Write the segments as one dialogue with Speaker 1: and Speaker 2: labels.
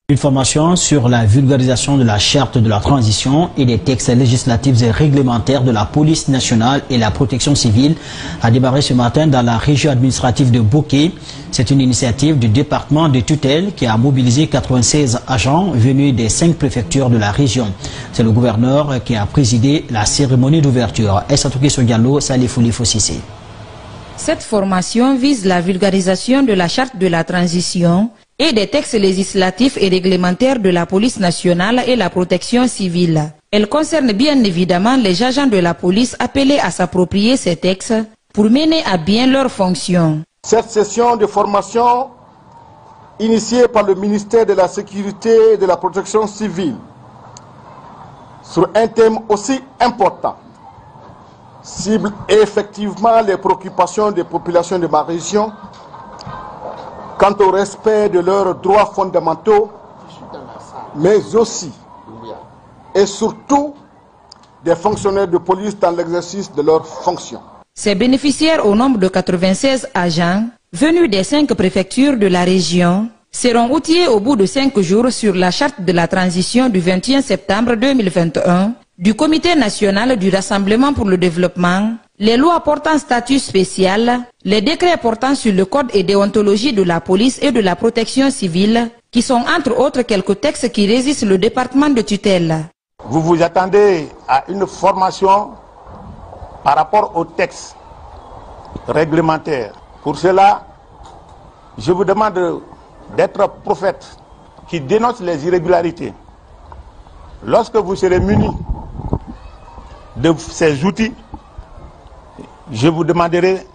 Speaker 1: Une formation sur la vulgarisation de la charte de la transition et des textes législatifs et réglementaires de la police nationale et la protection civile a démarré ce matin dans la région administrative de Boké. C'est une initiative du département de tutelle qui a mobilisé 96 agents venus des 5 préfectures de la région. C'est le gouverneur qui a présidé la cérémonie d'ouverture. Essatouké Sodialo, Salifouli Fossissé.
Speaker 2: Cette formation vise la vulgarisation de la charte de la transition et des textes législatifs et réglementaires de la police nationale et la protection civile. Elle concerne bien évidemment les agents de la police appelés à s'approprier ces textes pour mener à bien leurs fonctions.
Speaker 3: Cette session de formation, initiée par le ministère de la Sécurité et de la Protection civile, sur un thème aussi important, cible effectivement les préoccupations des populations de ma région quant au respect de leurs droits fondamentaux, mais aussi et surtout des fonctionnaires de police dans l'exercice de leurs fonctions.
Speaker 2: Ces bénéficiaires au nombre de 96 agents, venus des 5 préfectures de la région, seront outillés au bout de 5 jours sur la charte de la transition du 21 septembre 2021 du Comité national du Rassemblement pour le développement, les lois portant statut spécial, les décrets portant sur le code et déontologie de la police et de la protection civile, qui sont entre autres quelques textes qui régissent le département de tutelle.
Speaker 3: Vous vous attendez à une formation par rapport aux textes réglementaires. Pour cela, je vous demande d'être prophète qui dénonce les irrégularités. Lorsque vous serez munis de ces outils, je vous demanderai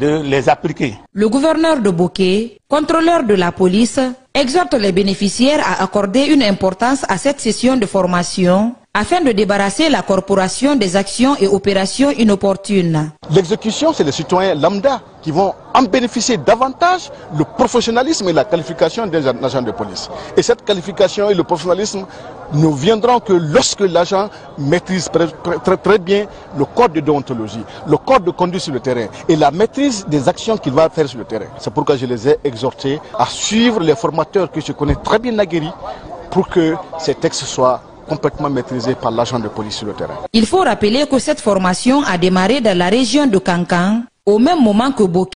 Speaker 3: de les appliquer.
Speaker 2: Le gouverneur de Boké, contrôleur de la police, exhorte les bénéficiaires à accorder une importance à cette session de formation afin de débarrasser la corporation des actions et opérations inopportunes.
Speaker 3: L'exécution, c'est les citoyens lambda qui vont en bénéficier davantage le professionnalisme et la qualification d'un agent de police. Et cette qualification et le professionnalisme ne viendront que lorsque l'agent maîtrise très bien le code de déontologie, le code de conduite sur le terrain et la maîtrise des actions qu'il va faire sur le terrain. C'est pourquoi je les ai exhortés à suivre les formateurs que je connais très bien aguerris pour que ces textes soient complètement maîtrisé par l'agent de police sur le terrain.
Speaker 2: Il faut rappeler que cette formation a démarré dans la région de Kankan au même moment que Boké.